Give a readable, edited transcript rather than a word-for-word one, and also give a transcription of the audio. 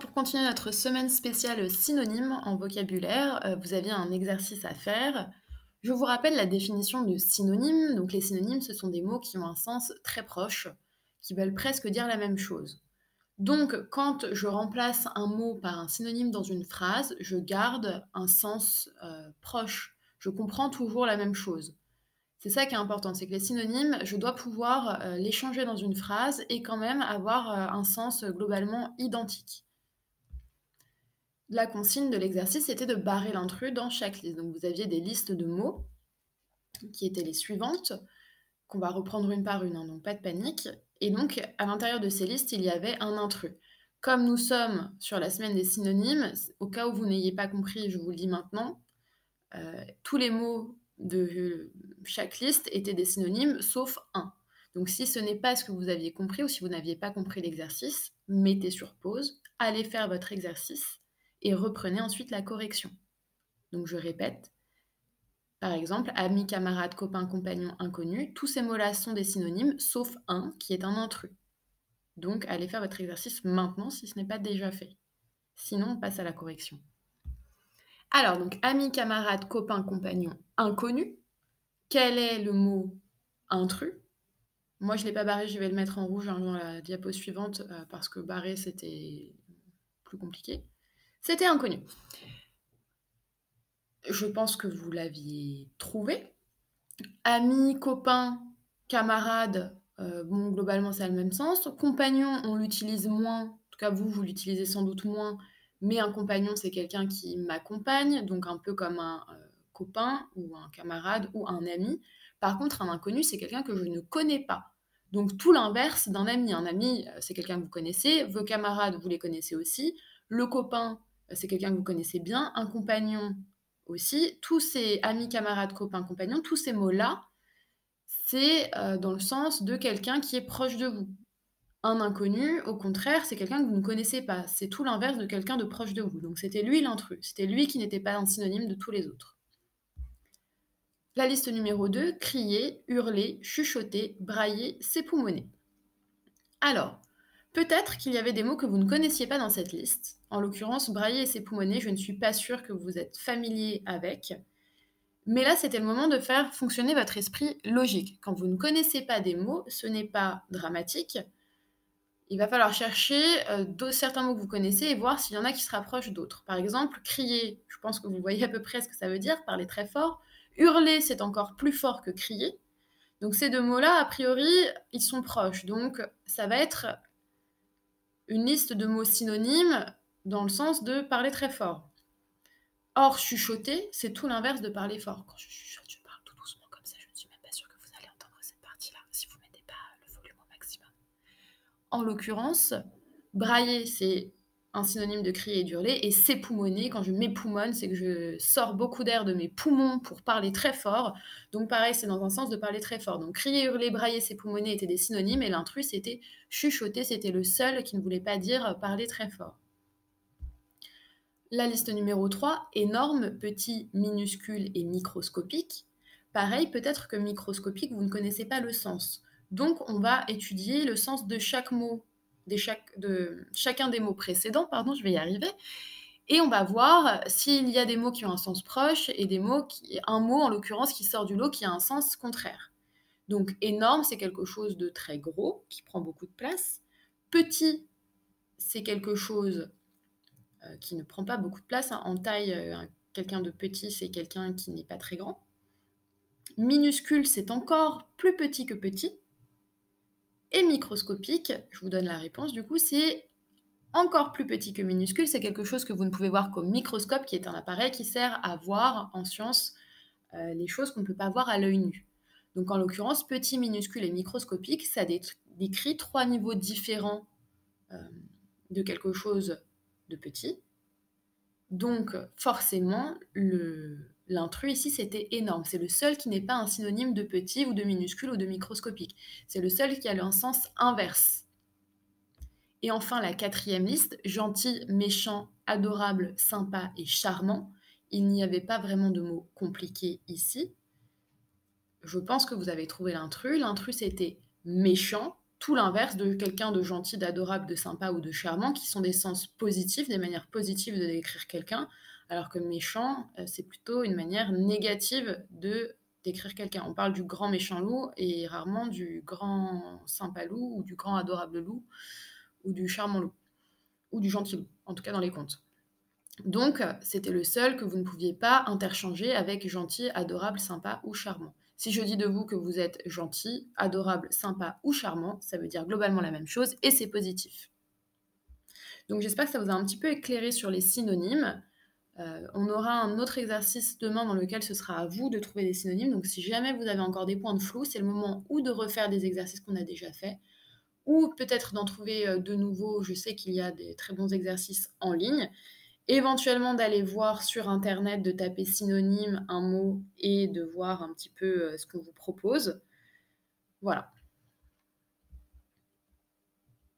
pour continuer notre semaine spéciale synonymes en vocabulaire, vous aviez un exercice à faire. Je vous rappelle la définition de synonyme. Donc les synonymes, ce sont des mots qui ont un sens très proche, qui veulent presque dire la même chose. Donc quand je remplace un mot par un synonyme dans une phrase, je garde un sens, proche. Je comprends toujours la même chose. C'est ça qui est important, c'est que les synonymes, je dois pouvoir, les changer dans une phrase et quand même avoir, un sens, globalement identique. La consigne de l'exercice était de barrer l'intrus dans chaque liste. Donc vous aviez des listes de mots qui étaient les suivantes, qu'on va reprendre une par une, hein, donc pas de panique. Et donc à l'intérieur de ces listes, il y avait un intrus. Comme nous sommes sur la semaine des synonymes, au cas où vous n'ayez pas compris, je vous le dis maintenant, tous les mots de chaque liste étaient des synonymes sauf un. Donc si ce n'est pas ce que vous aviez compris ou si vous n'aviez pas compris l'exercice, mettez sur pause, allez faire votre exercice et reprenez ensuite la correction. Donc je répète, par exemple, ami, camarade, copain, compagnon, inconnu, tous ces mots-là sont des synonymes sauf un qui est un intrus. Donc allez faire votre exercice maintenant si ce n'est pas déjà fait. Sinon, on passe à la correction. Alors, donc, ami, camarade, copain, compagnon, inconnu. Quel est le mot intrus? Moi, je ne l'ai pas barré, je vais le mettre en rouge dans la diapo suivante parce que barrer, c'était plus compliqué. C'était inconnu. Je pense que vous l'aviez trouvé. Ami, copain, camarade, bon, globalement, ça a le même sens. Compagnon, on l'utilise moins. En tout cas, vous l'utilisez sans doute moins. Mais un compagnon, c'est quelqu'un qui m'accompagne, donc un peu comme un copain ou un camarade ou un ami. Par contre, un inconnu, c'est quelqu'un que je ne connais pas. Donc tout l'inverse d'un ami. Un ami, c'est quelqu'un que vous connaissez. Vos camarades, vous les connaissez aussi. Le copain, c'est quelqu'un que vous connaissez bien. Un compagnon, aussi, tous ces amis, camarades, copains, compagnons, tous ces mots-là, c'est dans le sens de quelqu'un qui est proche de vous. Un inconnu, au contraire, c'est quelqu'un que vous ne connaissez pas. C'est tout l'inverse de quelqu'un de proche de vous. Donc c'était lui l'intrus. C'était lui qui n'était pas un synonyme de tous les autres. La liste numéro 2, crier, hurler, chuchoter, brailler, s'époumoner. Alors, peut-être qu'il y avait des mots que vous ne connaissiez pas dans cette liste. En l'occurrence, brailler et s'époumoner, je ne suis pas sûre que vous êtes familier avec. Mais là, c'était le moment de faire fonctionner votre esprit logique. Quand vous ne connaissez pas des mots, ce n'est pas dramatique. Il va falloir chercher certains mots que vous connaissez et voir s'il y en a qui se rapprochent d'autres. Par exemple, crier, je pense que vous voyez à peu près ce que ça veut dire, parler très fort. Hurler, c'est encore plus fort que crier. Donc ces deux mots-là, a priori, ils sont proches. Donc ça va être une liste de mots synonymes dans le sens de parler très fort. Or, chuchoter, c'est tout l'inverse de parler fort. Quand je chuchote, je parle tout doucement comme ça, je ne suis même pas sûre que vous allez entendre cette partie-là si vous ne mettez pas le volume au maximum. En l'occurrence, brailler, c'est un synonyme de crier et d'hurler, et s'époumoner, quand je m'époumonne, c'est que je sors beaucoup d'air de mes poumons pour parler très fort. Donc pareil, c'est dans un sens de parler très fort. Donc crier, hurler, brailler, s'époumoner étaient des synonymes, et l'intrus, c'était chuchoter, c'était le seul qui ne voulait pas dire parler très fort. La liste numéro 3, énorme, petit, minuscule et microscopique. Pareil, peut-être que microscopique, vous ne connaissez pas le sens. Donc, on va étudier le sens de chaque mot, de chacun des mots précédents, pardon, je vais y arriver. Et on va voir s'il y a des mots qui ont un sens proche et un mot en l'occurrence qui sort du lot qui a un sens contraire. Donc, énorme, c'est quelque chose de très gros, qui prend beaucoup de place. Petit, c'est quelque chose qui ne prend pas beaucoup de place. En taille, quelqu'un de petit, c'est quelqu'un qui n'est pas très grand. Minuscule, c'est encore plus petit que petit. Et microscopique, je vous donne la réponse, du coup, c'est encore plus petit que minuscule. C'est quelque chose que vous ne pouvez voir qu'au microscope, qui est un appareil qui sert à voir en science les choses qu'on ne peut pas voir à l'œil nu. Donc en l'occurrence, petit, minuscule et microscopique, ça décrit 3 niveaux différents de quelque chose de petit. Donc, forcément, l'intrus ici, c'était énorme. C'est le seul qui n'est pas un synonyme de petit ou de minuscule ou de microscopique. C'est le seul qui a un sens inverse. Et enfin, la 4e liste, gentil, méchant, adorable, sympa et charmant. Il n'y avait pas vraiment de mots compliqués ici. Je pense que vous avez trouvé l'intrus. L'intrus, c'était méchant. tout l'inverse de quelqu'un de gentil, d'adorable, de sympa ou de charmant, qui sont des sens positifs, des manières positives de décrire quelqu'un, alors que méchant, c'est plutôt une manière négative de décrire quelqu'un. On parle du grand méchant loup et rarement du grand sympa loup ou du grand adorable loup ou du charmant loup ou du gentil loup, en tout cas dans les contes. Donc, c'était le seul que vous ne pouviez pas interchanger avec gentil, adorable, sympa ou charmant. Si je dis de vous que vous êtes gentil, adorable, sympa ou charmant, ça veut dire globalement la même chose et c'est positif. Donc j'espère que ça vous a un petit peu éclairé sur les synonymes. On aura un autre exercice demain dans lequel ce sera à vous de trouver des synonymes. Donc si jamais vous avez encore des points de flou, c'est le moment ou de refaire des exercices qu'on a déjà faits, ou peut-être d'en trouver de nouveaux. Je sais qu'il y a des très bons exercices en ligne. Éventuellement d'aller voir sur internet, de taper synonyme, un mot et de voir un petit peu ce qu'on vous propose. Voilà.